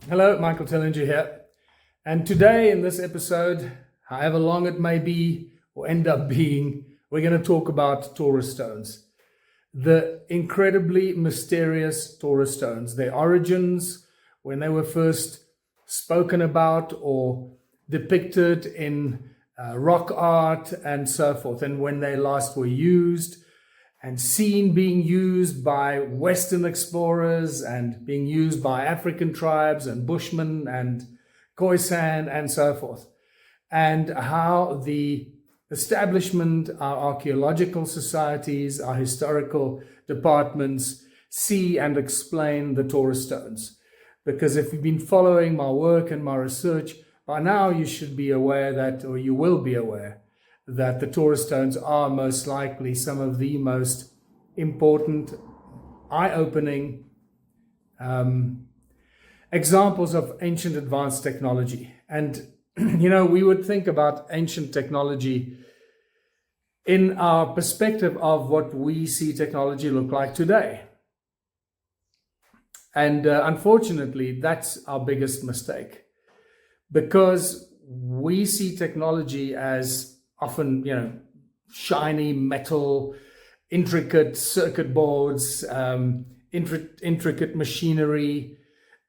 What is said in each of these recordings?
Hello, Michael Tellinger here. And today in this episode, however long it may be or end up being, we're going to talk about Torus stones. The incredibly mysterious Torus stones, their origins, when they were first spoken about or depicted in rock art and so forth, and when they last were used and seen being used by Western explorers and being used by African tribes and Bushmen and Khoisan and so forth, and how the establishment, our archaeological societies, our historical departments see and explain the Torus stones. Because if you've been following my work and my research, by now you should be aware that, or you will be aware, that the Torus stones are most likely some of the most important, eye-opening examples of ancient advanced technology. And, we would think about ancient technology in our perspective of what we see technology look like today. And unfortunately, that's our biggest mistake, because we see technology as often, shiny metal, intricate circuit boards, intricate machinery.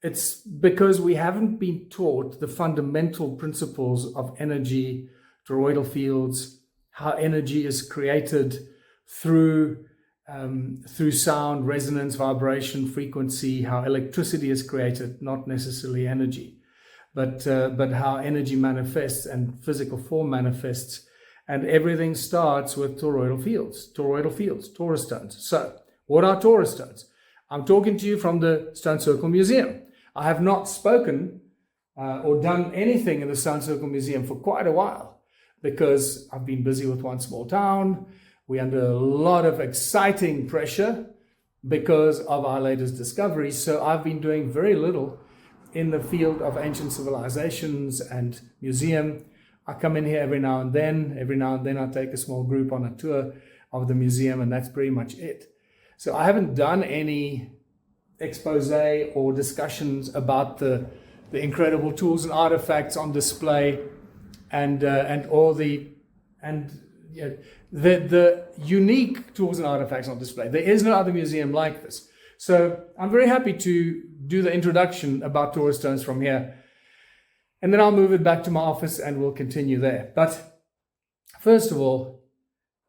It's because we haven't been taught the fundamental principles of energy, toroidal fields, how energy is created through sound, resonance, vibration, frequency, how electricity is created, not necessarily energy, but how energy manifests and physical form manifests. And everything starts with toroidal fields, Torus stones. So, what are Torus stones? I'm talking to you from the Stone Circle Museum. I have not spoken or done anything in the Stone Circle Museum for quite a while, because I've been busy with One Small Town. We're under a lot of exciting pressure because of our latest discoveries. So I've been doing very little in the field of ancient civilizations and museum. I come in here every now and then. Every now and then I take a small group on a tour of the museum, and that's pretty much it. So I haven't done any expose or discussions about the incredible tools and artifacts on display and all the unique tools and artifacts on display. There is no other museum like this. So I'm very happy to do the introduction about Torus stones from here. And then I'll move it back to my office and we'll continue there. But first of all,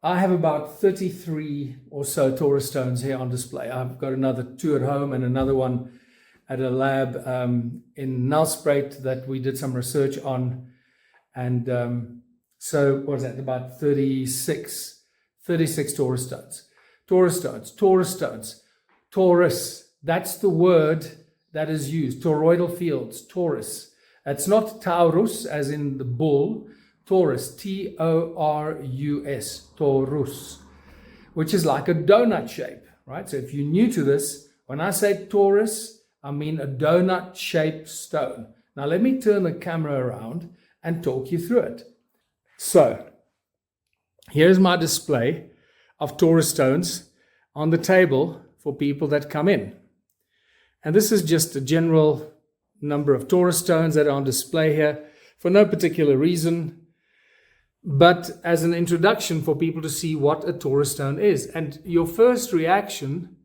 I have about 33 or so Torus stones here on display. I've got another 2 at home and another one at a lab in Nelspruit that we did some research on. And so what is that? About 36 Torus stones. Torus stones. Torus, that's the word that is used. Toroidal fields, Torus. It's not Taurus, as in the bull. Torus, Torus, Torus, which is like a donut shape, right? So if you're new to this, when I say Torus, I mean a donut-shaped stone. Now let me turn the camera around and talk you through it. So here's my display of Torus stones on the table for people that come in. And this is just a general number of Torus stones that are on display here for no particular reason, but as an introduction for people to see what a Torus stone is. And your first reaction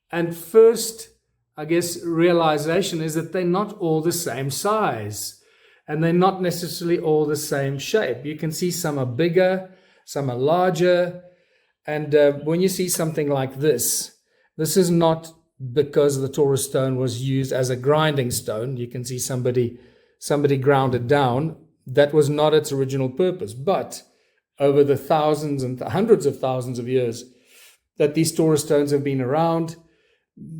and first, I guess, realization is that they're not all the same size and they're not necessarily all the same shape. You can see some are bigger, some are larger. And when you see something like this is not because the Torus stone was used as a grinding stone. You can see somebody ground it down. That was not its original purpose. But over the thousands and hundreds of thousands of years that these Torus stones have been around,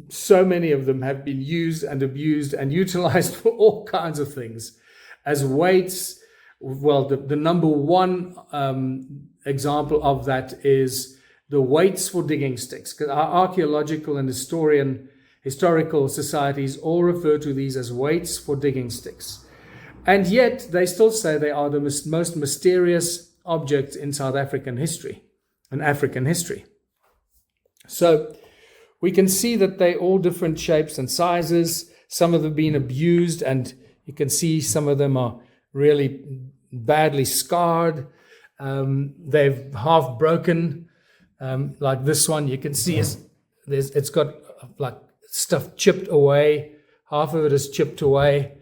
so many of them have been used and abused and utilized for all kinds of things. As weights, well, the number one example of that is the weights for digging sticks. Because our archaeological and historical societies all refer to these as weights for digging sticks. And yet they still say they are the most mysterious objects in South African history and African history. So we can see that they're all different shapes and sizes. Some of them have been abused, and you can see some of them are really badly scarred. They've half broken, like this one. You can see it's got like stuff chipped away. Half of it is chipped away.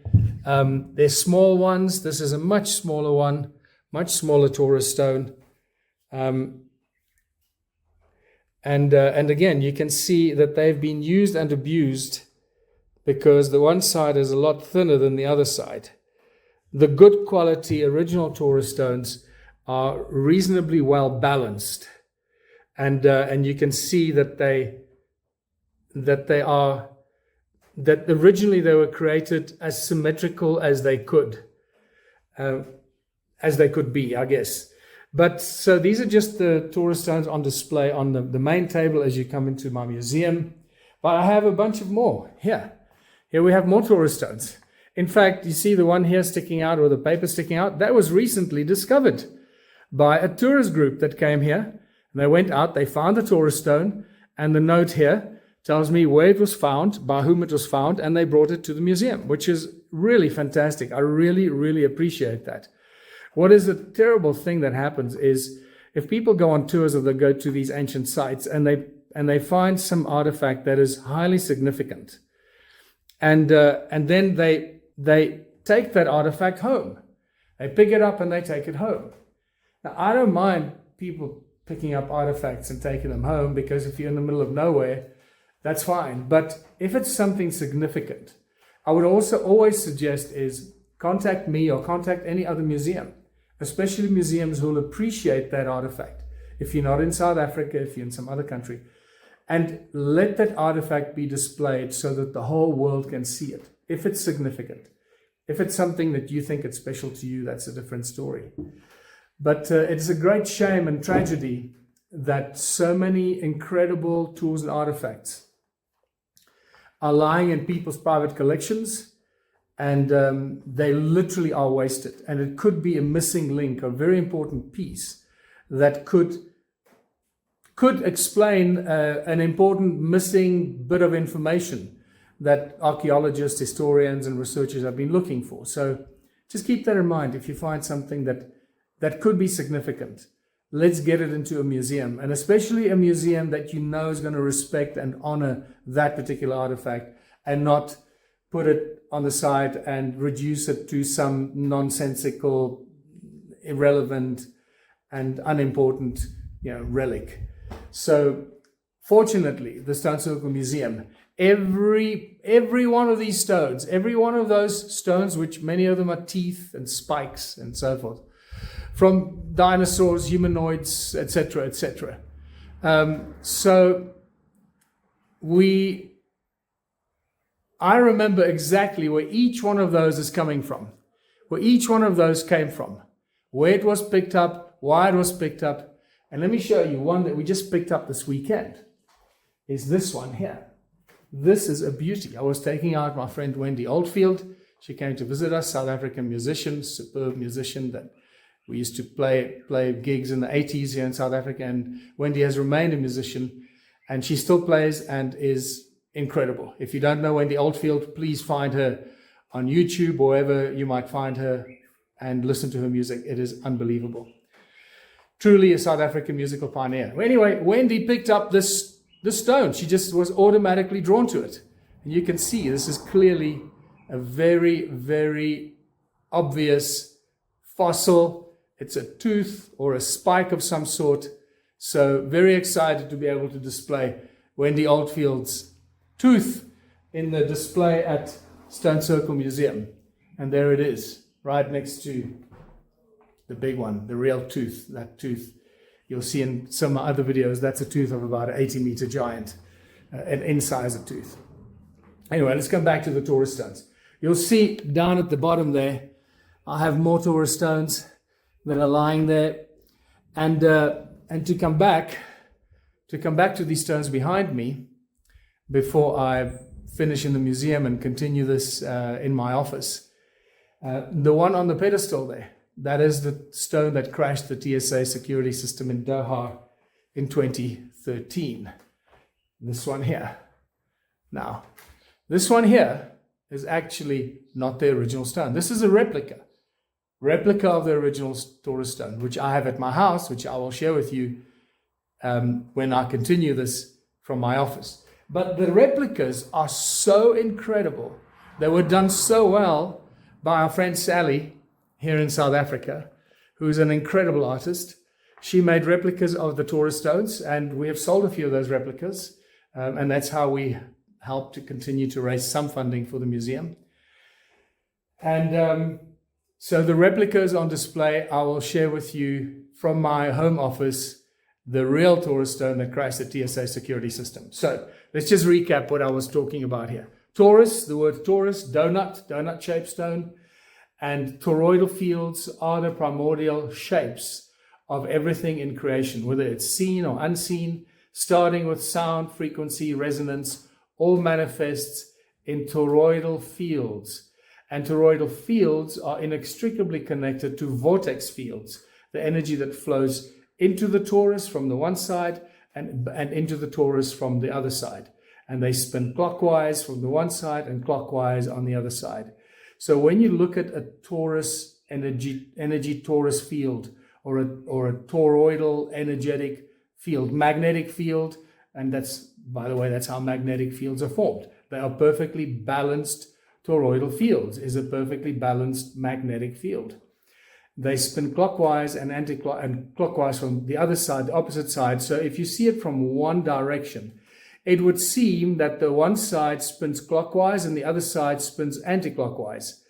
There's small ones. This is a much smaller one, much smaller Torus stone. And again, you can see that they've been used and abused because the one side is a lot thinner than the other side. The good quality original Torus stones are reasonably well balanced, and you can see that originally they were created as symmetrical as they could be, I guess. But so these are just the Torus stones on display on the main table as you come into my museum. But I have a bunch of more here. Here we have more Torus stones. In fact, you see the one here sticking out, or the paper sticking out, that was recently discovered by a tourist group that came here. And they went out, they found the Torus stone, and the note here tells me where it was found, by whom it was found, and they brought it to the museum, which is really fantastic. I really, really appreciate that. What is a terrible thing that happens is if people go on tours or they go to these ancient sites and they find some artifact that is highly significant, and then they take that artifact home. They pick it up and they take it home. Now, I don't mind people picking up artifacts and taking them home, because if you're in the middle of nowhere, that's fine. But if it's something significant, I would also always suggest is contact me or contact any other museum, especially museums who will appreciate that artifact. If you're not in South Africa, if you're in some other country, and let that artifact be displayed so that the whole world can see it. If it's significant, if it's something that you think it's special to you, that's a different story. But it's a great shame and tragedy that so many incredible tools and artifacts are lying in people's private collections, and they literally are wasted. And it could be a missing link, a very important piece that could explain an important missing bit of information that archaeologists, historians, and researchers have been looking for. So just keep that in mind. If you find something that could be significant, let's get it into a museum, and especially a museum that you know is going to respect and honor that particular artifact, and not put it on the side and reduce it to some nonsensical, irrelevant, and unimportant, relic. So fortunately, the Stone Circle Museum, every one of these stones, every one of those stones, which many of them are teeth and spikes and so forth, from dinosaurs, humanoids, etc., etc. I remember exactly where each one of those is coming from, where each one of those came from, where it was picked up, why it was picked up. And let me show you one that we just picked up this weekend, is this one here. This is a beauty. I was taking out my friend Wendy Oldfield. She came to visit us, South African musician, superb musician that we used to play gigs in the 80s here in South Africa. And Wendy has remained a musician, and she still plays and is incredible. If you don't know Wendy Oldfield, please find her on YouTube or wherever you might find her and listen to her music. It is unbelievable. Truly a South African musical pioneer. Anyway, Wendy picked up this stone. She just was automatically drawn to it. And you can see this is clearly a very, very obvious fossil. It's a tooth or a spike of some sort. So very excited to be able to display Wendy Oldfield's tooth in the display at Stone Circle Museum. And there it is, right next to the big one, the real tooth. That tooth you'll see in some other videos, that's a tooth of about an 80-meter giant, an incisor tooth. Anyway, let's come back to the Torus stones. You'll see down at the bottom there, I have more Torus stones that are lying there. And to come back to these stones behind me, before I finish in the museum and continue this in my office, the one on the pedestal there, that is the stone that crashed the TSA security system in Doha in 2013. This one here. Now, this one here is actually not the original stone. This is a replica of the original Torus stone, which I have at my house, which I will share with you when I continue this from my office. But the replicas are so incredible. They were done so well by our friend Sally here in South Africa, who's an incredible artist. She made replicas of the Torus stones, and we have sold a few of those replicas, and that's how we help to continue to raise some funding for the museum. And so the replicas on display, I will share with you from my home office the real Torus stone that crashed the TSA security system. So let's just recap what I was talking about here. Torus, the word Torus, donut-shaped stone, and toroidal fields are the primordial shapes of everything in creation, whether it's seen or unseen, starting with sound, frequency, resonance, all manifests in toroidal fields. And toroidal fields are inextricably connected to vortex fields, the energy that flows into the torus from the one side and into the torus from the other side. And they spin clockwise from the one side and clockwise on the other side. So when you look at a torus energy torus field, or a toroidal energetic field, magnetic field, and that's, by the way, that's how magnetic fields are formed. They are perfectly balanced. Toroidal fields is a perfectly balanced magnetic field. They spin clockwise and clockwise from the other side, the opposite side. So if you see it from one direction, it would seem that the one side spins clockwise and the other side spins anti-clockwise.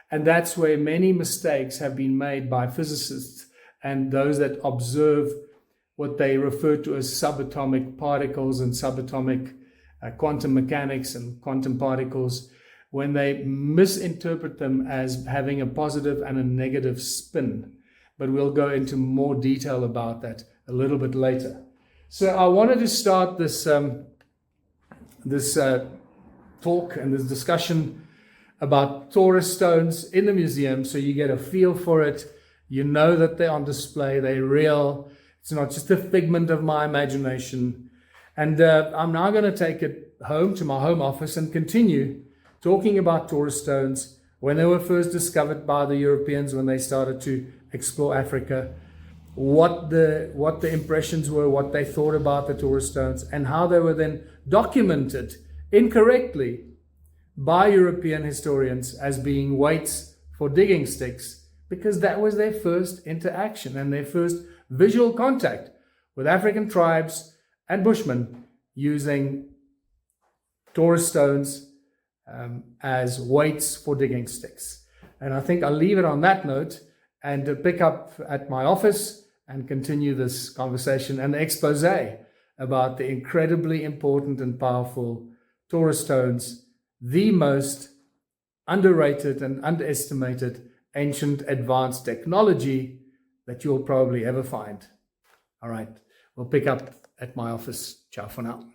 And that's where many mistakes have been made by physicists and those that observe what they refer to as subatomic particles and subatomic quantum mechanics and quantum particles, when they misinterpret them as having a positive and a negative spin. But we'll go into more detail about that a little bit later. So I wanted to start this talk and this discussion about Torus stones in the museum, so you get a feel for it. You know that they're on display, they're real. It's not just a figment of my imagination. And I'm now going to take it home to my home office and continue talking about Torus stones, when they were first discovered by the Europeans, when they started to explore Africa, what the impressions were, what they thought about the Torus stones, and how they were then documented incorrectly by European historians as being weights for digging sticks, because that was their first interaction and their first visual contact with African tribes and Bushmen using Torus stones as weights for digging sticks. And I think I'll leave it on that note and pick up at my office and continue this conversation and the expose about the incredibly important and powerful Torus stones, the most underrated and underestimated ancient advanced technology that you'll probably ever find. All right, we'll pick up at my office. Ciao for now.